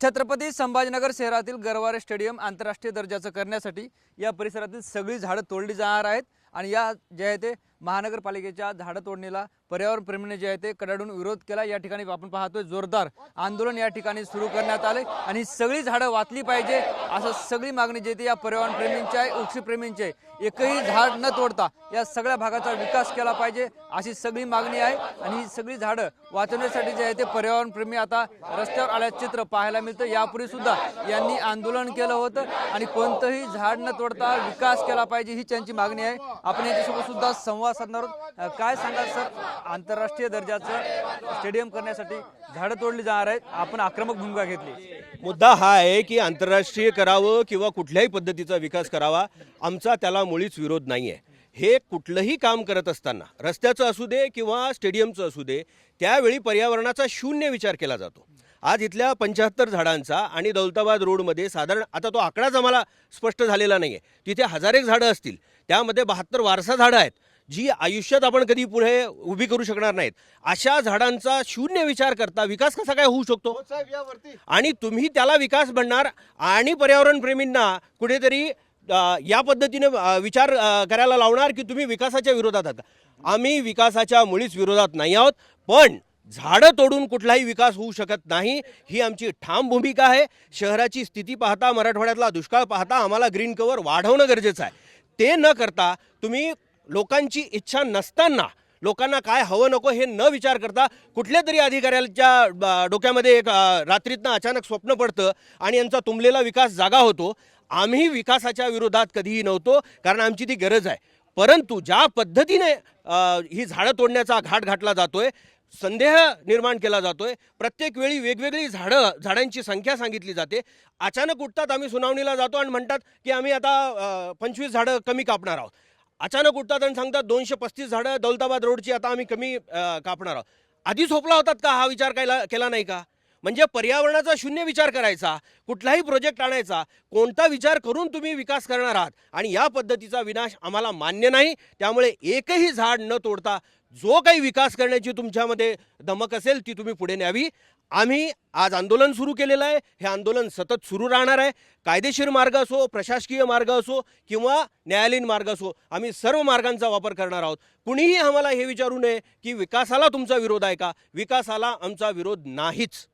छत्रपती संभाजीनगर शहरातील गरवारे स्टेडियम आंतरराष्ट्रीय दर्जाचं करण्यासाठी या परिसरातील सगळी झाडं तोडली जाणार आहेत आणि या जे आहे ते महानगरपालिकेच्या झाडं तोडणीला पर्यावरण प्रेमीने जे आहे ते कडाडून विरोध केला। या ठिकाणी आपण पाहतोय जोरदार आंदोलन या ठिकाणी सुरू करण्यात आले आणि सगळी झाडं वाचली पाहिजे असं सगळी मागणी जे आहे या पर्यावरण प्रेमींची आहे, वृक्षप्रेमींची आहे। एकही झाड न तोडता या सगळ्या भागाचा विकास केला पाहिजे अशी सगळी मागणी आहे आणि ही सगळी झाडं वाचवण्यासाठी जे आहे ते पर्यावरण प्रेमी आता रस्त्यावर आल्याचं चित्र पाहायला मिळतं। यापूर्वी सुद्धा यांनी आंदोलन केलं होतं आणि कोणतंही झाड न तोडता विकास केला पाहिजे ही त्यांची मागणी आहे। आपण यांच्यासोबत सुद्धा संवाद साधणार आहोत। काय सांगाल सर, आंतरराष्ट्रीय दर्जाचं स्टेडियम करण्यासाठी झाडं तोडली जाणार आहेत, आपण आक्रमक भूमिका घेतली। मुद्दा हा आहे की आंतरराष्ट्रीय करावं किंवा कुठल्याही पद्धतीचा विकास करावा, आमचा त्याला मुळीच विरोध नाही आहे। हे कुठलंही काम करत असताना रस्त्याचं असू दे किंवा स्टेडियमचं असू दे, त्यावेळी पर्यावरणाचा शून्य विचार केला जातो। आज इथल्या 75 झाडांचा आणि दौलताबाद रोडमध्ये साधारण, आता तो आकडाच आम्हाला स्पष्ट झालेला नाही आहे, तिथे हजारेक झाडं असतील, त्यामध्ये 72 वारसा झाडं आहेत जी आयुष्यात आपण कधी पुढे उभी करू शकणार नाहीत। अशा झाडांचा शून्य विचार करता विकास कसा काय होऊ शकतो? आणि तुम्ही त्याला विकास म्हणणार आणि पर्यावरण प्रेमींना कुठेतरी या पद्धतीने विचार करायला लावणार की तुम्ही विकासाच्या विरोधात आहात। आम्ही विकासाच्या मुळीच विरोधात नाही आहोत, पण झाडं तोडून कुठलाही विकास होऊ शकत नाही ही आमची ठाम भूमिका आहे। शहराची स्थिती पाहता, मराठवाड्यातला दुष्काळ पाहता आम्हाला ग्रीन कव्हर वाढवणं गरजेचं आहे। ते न करता तुम्ही लोकांची इच्छा नसताना लोकांना काय हवं नको हे न विचार करता कुठल्या तरी अधिकाऱ्याच्या डोक्यामध्ये एक रात्रीतनं अचानक स्वप्न पडतं आणि यांचा तुंबलेला विकास जागा होतो। आम्ही विकासाच्या विरोधात कधीही नव्हतो, कारण आमची ती गरज आहे। परंतु ज्या पद्धतीने ही झाडं तोडण्याचा घाट घातला जातोय, संदेह निर्माण केला जातोय, प्रत्येक वेळी वेगवेगळी झाडांची संख्या सांगितली जाते। अचानक उठतात, आम्ही सुनावणीला जातो आणि म्हणतात की आम्ही आता 25 झाडं कमी कापणार आहोत। अचानक उठतात आणि सांगतात 235 झाडं दौलताबाद रोडची आता आम्ही कमी कापणार आहोत। आधी झोपला होतात का? हा विचार केला नाही का? म्हणजे पर्यावरणाचा शून्य विचार करायचा, कुठलाही प्रोजेक्ट आणायचा, कोणता विचार करून तुम्ही विकास करणार आहात? आणि या पद्धतीचा विनाश आम्हाला मान्य नाही। त्यामुळे एकही झाड न तोडता जो काही विकास करण्याची तुमच्यामध्ये धमक असेल ती तुम्ही पुढे न्यावी। आम्ही आज आंदोलन सुरू केलेलं आहे, हे आंदोलन सतत सुरू राहणार आहे। कायदेशीर मार्ग असो, प्रशासकीय मार्ग असो किंवा न्यायालयीन मार्ग असो, आम्ही सर्व मार्गांचा वापर करणार आहोत। कुणीही आम्हाला हे विचारू नये की विकासाला तुमचा विरोध आहे का? विकासाला आमचा विरोध नाहीच।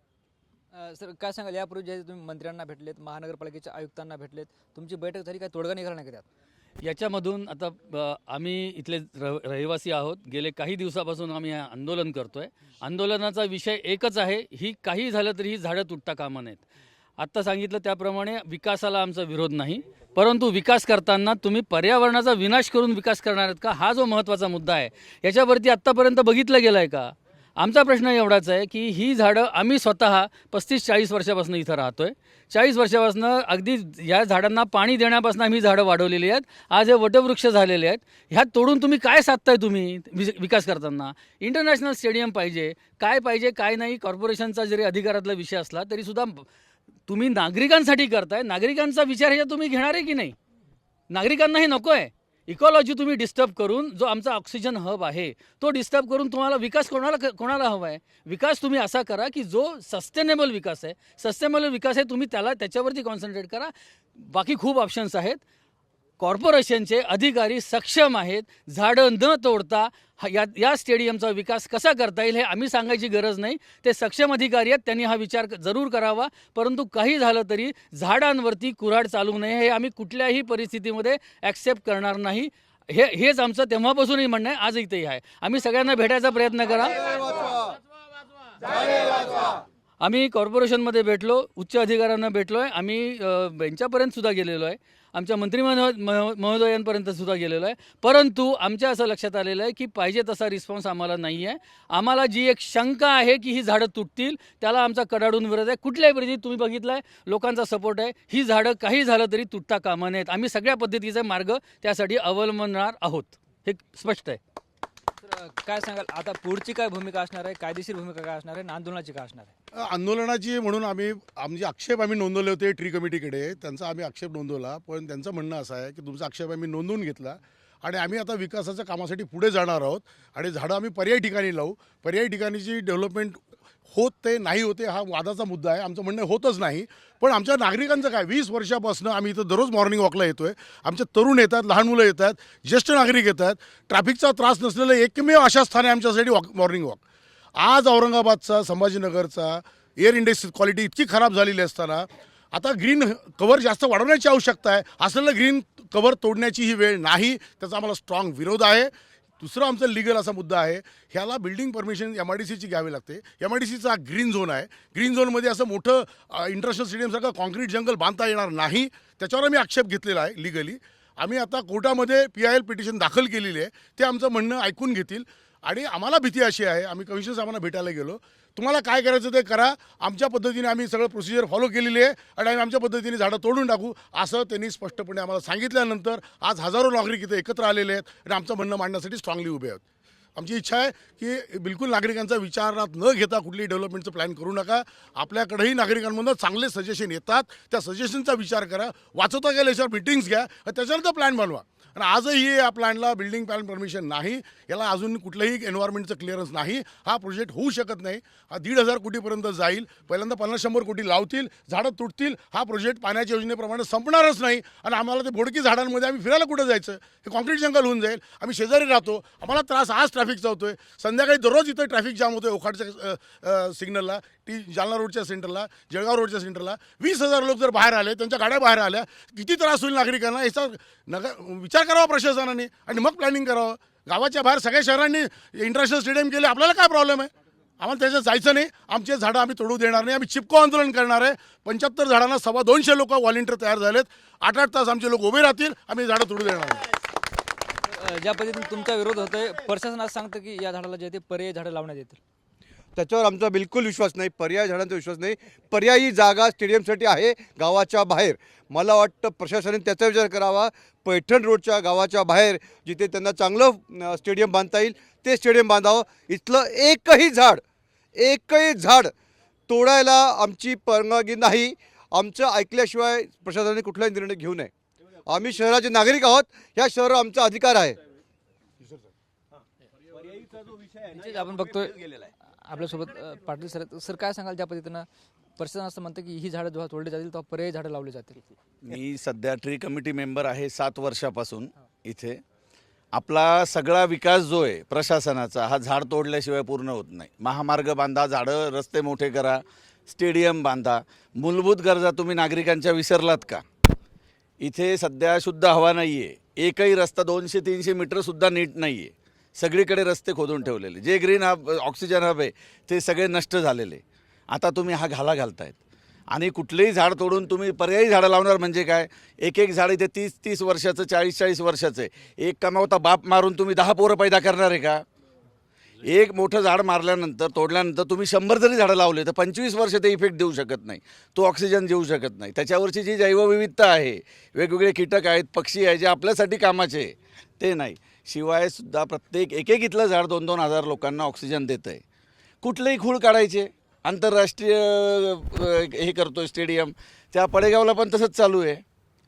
सर काय सांगाल, यापूर्वी जे तुम्ही मंत्र्यांना भेटलेत, महानगरपालिकेच्या आयुक्तांना भेटलेत, तुमची बैठक झाली, काय तोडगा निघाला नाही का त्यात? याच्यामधून आता आम्ही इथले रहिवासी आहोत, गेले काही दिवसापासून आम्ही आंदोलन करतोय। आंदोलनाचा विषय एकच आहे, ही काही झालं तरी ही झाडं तुटता कामा नयेत। आत्ता सांगितलं त्याप्रमाणे विकासाला आमचा विरोध नाही, परंतु विकास करताना तुम्ही पर्यावरणाचा विनाश करून विकास करणार आहेत का, हा जो महत्त्वाचा मुद्दा आहे, याच्यावरती आत्तापर्यंत बघितलं गेलं आहे का? आमचा प्रश्न एवढाच आहे की ही झाडं आम्ही स्वतः 35-40 वर्षापासून इथं राहतोय। 40 वर्षापासून अगदी या झाडांना पाणी देण्यापासून आम्ही झाडं वाढवलेली आहेत। आज हे वटवृक्ष झालेले आहेत, ह्यात तोडून तुम्ही काय साधताय? तुम्ही विकास करताना इंटरनॅशनल स्टेडियम पाहिजे, काय नाही, कॉर्पोरेशनचा जरी अधिकारातला विषय असला तरीसुद्धा तुम्ही नागरिकांसाठी करताय। नागरिकांचा विचार हे तुम्ही घेणार आहे की नाही? नागरिकांनाही नको आहे। इकॉलॉजी तुम्ही डिस्टर्ब करून जो आमचा ऑक्सिजन हब आहे तो डिस्टर्ब करून तुम्हाला विकास कोणाला हवा आहे? विकास तुम्ही असा करा की जो सस्टेनेबल विकास आहे, तुम्ही त्याच्यावरती कॉन्सन्ट्रेट करा। बाकी खूप ऑप्शन्स आहेत। कॉर्पोरेशनचे अधिकारी सक्षम आहेत, झाडं न तोडता या स्टेडियमचा विकास कसा करता येईल हे आम्ही सांगायची गरज नाही, ते सक्षम अधिकारी आहेत, त्यांनी हा विचार जरूर करावा। परंतु काही झालं तरी झाडांवरती कुऱ्हाड चालू नये, हे आम्ही कुठल्याही परिस्थितीमध्ये ॲक्सेप्ट करणार नाही। हेच आमचं तेव्हापासूनही म्हणणं आहे, आजही ते आहे। आम्ही सगळ्यांना भेटायचा प्रयत्न करा। आम्ही कॉर्पोरेशनमध्ये भेटलो, उच्च अधिकाऱ्यांना भेटलो आहे, आम्ही यांच्यापर्यंत सुद्धा गेलेलो आहे, आमच्या मंत्री महोदयांपर्यंत सुद्धा गेलेलो आहे। परंतु आमच्या असं लक्षात आलेलं आहे की पाहिजे तसा रिस्पॉन्स आम्हाला नाही आहे। आम्हाला जी एक शंका आहे की ही झाडं तुटतील, त्याला आमचा कडाडून विरोध आहे। कुठल्याही परिस्थितीत तुम्ही बघितलं आहे, लोकांचा सपोर्ट आहे। ही झाडं काही झालं तरी तुटता कामा नयेत। आम्ही सगळ्या पद्धतीचे मार्ग त्यासाठी अवलंबणार आहोत, हे स्पष्ट आहे। काय सांगाल, आता पुढची काय भूमिका असणार आहे, कायदेशीर भूमिका काय असणार आहे, आंदोलनाची काय असणार आहे? आंदोलनाची म्हणून आमचे आक्षेप आम्ही नोंदवले होते ट्री कमिटीकडे, त्यांचा आम्ही आक्षेप नोंदवला। पण त्यांचं म्हणणं असं आहे की तुमचा आक्षेप आम्ही नोंदवून घेतला आणि आम्ही आता विकासाच्या कामासाठी पुढे जाणार आहोत आणि झाडं आम्ही पर्यायी ठिकाणी लावू। पर्यायी ठिकाणीची डेव्हलपमेंट होत ते नाही होते हा वादाचा मुद्दा आहे. आमचं म्हणणं होतच नाही. पण आमच्या नागरिकांचं काय, 20 वर्षापासून आम्ही इथं दररोज मॉर्निंग वॉकला येतोय. आमचे तरुण येतात, लहान मुलं येतात, ज्येष्ठ नागरिक येतात. ट्रॅफिकचा त्रास नसलेलं एकमेव अशा स्थान आहे आमच्यासाठी मॉर्निंग वॉक. आज औरंगाबादचा, संभाजीनगरचा एअर इंडेक्स क्वालिटी इतकी खराब झालेली असताना आता ग्रीन कव्हर जास्त वाढवण्याची आवश्यकता आहे. असलेलं ग्रीन कव्हर तोडण्याची ही वेळ नाही. त्याचा आम्हाला स्ट्रॉंग विरोध आहे. दुसरा आमचा लिगल असा मुद्दा आहे, ह्याला बिल्डिंग परमिशन MIDCची घ्यावी लागते. MIDCचा ग्रीन झोन आहे. ग्रीन झोनमध्ये असं मोठं इंटरनॅशनल स्टेडियमसारखं कॉन्क्रीट जंगल बांधता येणार नाही. त्याच्यावर आम्ही आक्षेप घेतलेला आहे लिगली. आम्ही आता कोर्टामध्ये PIL पिटिशन दाखल केलेली आहे. ते आमचं म्हणणं ऐकून घेतील. आणि आम्हाला भीती अशी आहे, आम्ही कमिशनर साहेबांना भेटायला गेलो, तुम्हाला काय करायचं ते करा, आमच्या पद्धतीने आम्ही सगळं प्रोसिजर फॉलो केलेली आहे आणि आम्ही आमच्या पद्धतीने झाडं तोडून टाकू असं त्यांनी स्पष्टपणे आम्हाला सांगितल्यानंतर आज हजारो नागरिक इथे एकत्र आलेले आहेत आणि आमचं म्हणणं मांडण्यासाठी स्ट्रॉंगली उभे आहेत. आमची इच्छा आहे की बिलकुल नागरिकांचा विचारात न घेता कुठलीही डेव्हलपमेंटचं प्लॅन करू नका. आपल्याकडेही नागरिकांमधून चांगले सजेशन येतात, त्या सजेशनचा विचार करा, वाचवता गेल्या याच्यावर मीटिंग्स घ्या आणि त्याच्यानंतर प्लॅन बनवा. आणि आजही या प्लॅनला बिल्डिंग प्लॅन परमिशन नाही, याला अजून कुठलंही एन्व्हायरमेंटचं क्लिअरन्स नाही. हा प्रोजेक्ट होऊ शकत नाही. हा 1,500 कोटीपर्यंत जाईल. पहिल्यांदा 50-100 कोटी लावतील, झाडं तुटतील. हा प्रोजेक्ट पाण्याच्या योजनेप्रमाणे संपणारच नाही. आणि आम्हाला ते बोडकी झाडांमध्ये आम्ही फिरायला कुठं जायचं, हे कॉन्क्रीट जंगल होऊन जाईल. आम्ही शेजारी राहतो, आम्हाला त्रास आज ट्रॅफिकचा होतोय. संध्याकाळी दररोज इथं ट्रॅफिक जाम होतोय. ओखाडच्या सिग्नलला, जालना रोडच्या सेंटरला, जळगाव रोडच्या सेंटरला 20,000 लोक जर बाहेर आले, त्यांच्या गाड्या बाहेर आल्या, किती त्रास होईल नागरिकांना याचा विचार करावा प्रशासनाने आणि मग प्लॅनिंग करावं. गावाच्या बाहेर सगळ्या शहरांनी इंटरनॅशनल स्टेडियम केले, आपल्याला काय प्रॉब्लेम आहे? आम्हाला त्याच्यात जायचं नाही. आमचे झाडं आम्ही तोडू देणार नाही. आम्ही चिपको आंदोलन करणार आहे. 75 झाडांना 250 लोक व्हॉलेंटियर तयार झालेत. 8-8 तास आमचे लोक उभे राहतील. आम्ही झाडं तोडू देणार नाही. ज्या पद्धतीने तुमचा विरोध होतोय, प्रशासन असं सांगतं की या झाडाला जे ते पर्यायी झाडं लावण्यात येतील. त्याच्यावर आमचा बिलकुल विश्वास नाही. पर्यायी झाडांचा विश्वास नाही. पर्यायी जागा स्टेडियमसाठी आहे गावाच्या बाहेर. मला वाटतं प्रशासनाने त्याचा विचार करावा. पैठण रोडच्या गावाच्या बाहेर जिथे त्यांना चांगलं स्टेडियम बांधता येईल ते स्टेडियम बांधावं. इथलं एकही झाड तोडायला आमची परवानगी नाही. आमचं ऐकल्याशिवाय प्रशासनाने कुठलाही निर्णय घेऊ नये. आम्ही शहराचे नागरिक आहोत. ह्या शहर आमचा अधिकार आहे. निश्चित आपण बघतोय आपल्यासोबत पाटील सर. सर काय सांगाल, ज्या पद्धतीनं प्रशासन असं म्हणतं की ही झाडं जेव्हा तोडली जातील तेव्हा पर्यायी झाडं लावली जातील. मी सध्या ट्री कमिटी मेंबर आहे 7 वर्षापासून इथे. आपला सगळा विकास जो आहे प्रशासनाचा हा झाड तोडल्याशिवाय पूर्ण होत नाही. महामार्ग बांधा, झाडं रस्ते मोठे करा, स्टेडियम बांधा. मूलभूत गरजा तुम्ही नागरिकांच्या विसरलात का? इथे सध्या शुद्ध हवा नाही आहे. एकही रस्ता 200-300 मीटरसुद्धा नीट नाही आहे. सगळीकडे रस्ते खोदून ठेवलेले. जे ग्रीन हब, ऑक्सिजन हब आहे ते सगळे नष्ट झालेले. आता तुम्ही हा घालतायत आणि कुठलेही झाड तोडून तुम्ही पर्यायी झाडं लावणार म्हणजे काय? एक झाड इथे 30-30 वर्षाचं, 40-40 वर्षाचं आहे. एक कमावता बाप मारून तुम्ही 10 पोरं पैदा करणार आहे का? एक मोठं झाड मारल्यानंतर, तोडल्यानंतर तुम्ही 100 जरी झाडं लावले तर 25 वर्ष ते इफेक्ट देऊ शकत नाही. तो ऑक्सिजन देऊ शकत नाही. त्याच्यावरची जी जैवविविधता आहे, वेगवेगळे कीटक आहेत, पक्षी आहे, जे आपल्यासाठी कामाचे ते नाही. शिवाय सुद्धा प्रत्येक एक इथलं झाड 2-2 हजार लोकांना ऑक्सिजन देतं आहे. कुठलेही खूळ काढायचे. आंतरराष्ट्रीय हे करतोय स्टेडियम, त्या पडेगावला पण तसंच चालू आहे.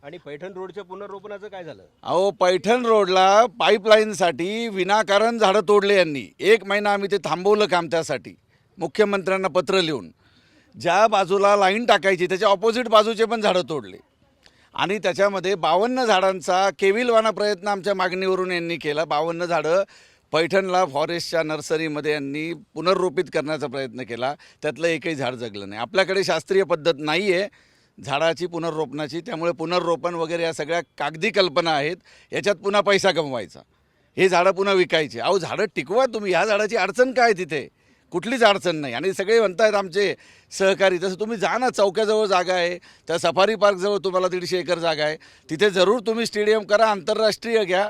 आणि पैठण रोडच्या पुनर्रोपणाचं काय झालं? अहो, पैठण रोडला पाईपलाईनसाठी विनाकारण झाडं तोडले यांनी. 1 महिना आम्ही ते थांबवलं काम त्यासाठी, मुख्यमंत्र्यांना पत्र लिहून. ज्या बाजूला लाईन टाकायची त्याच्या ऑपोजिट बाजूचे पण झाडं तोडले. आणि त्याच्यामध्ये 52 झाडांचा केविलवाना प्रयत्न आमच्या मागणीवरून यांनी केला. 52 झाडं पैठणला फॉरेस्टच्या नर्सरीमध्ये यांनी पुनर्रोपित करण्याचा प्रयत्न केला. त्यातलं एकही झाड जगलं नाही. आपल्याकडे शास्त्रीय पद्धत नाही आहे झाडाची पुनर्रोपणाची. त्यामुळे पुनर्रोपण वगैरे या सगळ्या कागदी कल्पना आहेत. याच्यात पुन्हा पैसा कमवायचा, हे झाडं पुन्हा विकायचे. अहो, झाडं टिकवा तुम्ही. ह्या झाडाची अडचण काय? तिथे कुठलीच अडचण नाही. आणि सगळे म्हणतायत आमचे सहकारी, तसं तुम्ही जा ना, चौक्याजवळ जागा आहे, त्या सफारी पार्कजवळ तुम्हाला 150 एकर जागा आहे. तिथे जरूर तुम्ही स्टेडियम करा, आंतरराष्ट्रीय घ्या.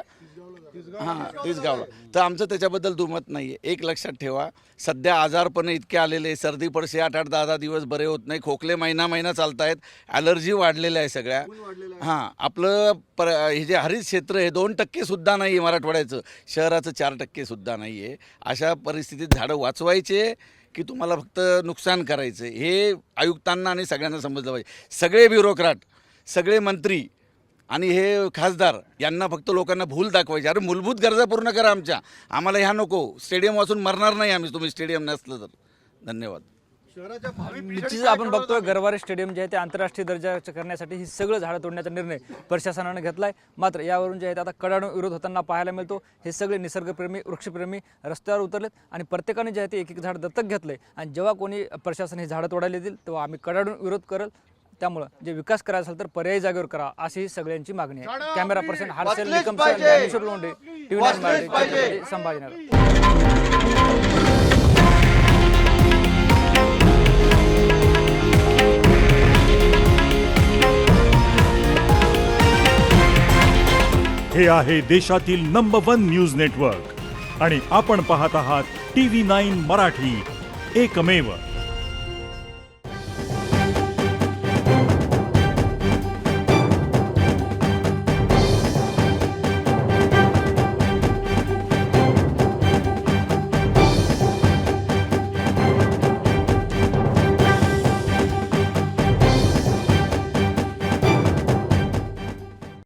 हां, तिसगावला. तर आमचं त्याच्याबद्दल दुमत नाही आहे. एक लक्षात ठेवा, सध्या आजारपण इतके आलेले, सर्दी पडसे 8-8, 10-10 दिवस बरे होत नाही, खोकले महिना चालत आहेत, ॲलर्जी वाढलेल्या आहे सगळ्या. हां, आपलं हे जे हरित क्षेत्र आहे 2%सुद्धा नाही आहे मराठवाड्याचं, शहराचं 4%सुद्धा नाही आहे. अशा परिस्थितीत झाडं वाचवायचे की तुम्हाला फक्त नुकसान करायचं, हे आयुक्तांना आणि सगळ्यांना समजलं पाहिजे. सगळे ब्युरोक्राट, सगळे मंत्री आणि हे खासदार यांना फक्त लोकांना भूल दाखवायची. अरे, मूलभूत गरजा पूर्ण करा आमच्या. आम्हाला ह्या नको. स्टेडियम वाचून मरणार नाही आम्ही तुम्ही स्टेडियम नसलं तर. धन्यवाद. निश्चितच आपण बघतोय गरवारे स्टेडियम जे आहे ते आंतरराष्ट्रीय दर्जाचं करण्यासाठी ही सगळं झाडं तोडण्याचा निर्णय प्रशासनाने घेतलाय. मात्र यावरून जे आहे ते आता कडाडून विरोध होताना पाहायला मिळतो. हे सगळे निसर्गप्रेमी वृक्षप्रेमी रस्त्यावर उतरलेत आणि प्रत्येकाने जे आहे ते एक एक झाड दत्तक घेतलंय आणि जेव्हा कोणी प्रशासन हे झाडं तोडायला येतील तेव्हा आम्ही कडाडून विरोध करेल. त्यामुळं जे विकास करायचा असेल तर पर्यायी जागेवर करा अशी सगळ्यांची मागणी आहे. कॅमेरा पर्सन हर्षल निकमसह ज्ञानेश्वर लोंढे, TV9 मराठी, छत्रपती संभाजीनगर. हे आहे देशातील नंबर 1 न्यूज नेटवर्क आणि आपण पाहत आहात TV9 मराठी, एकमेव.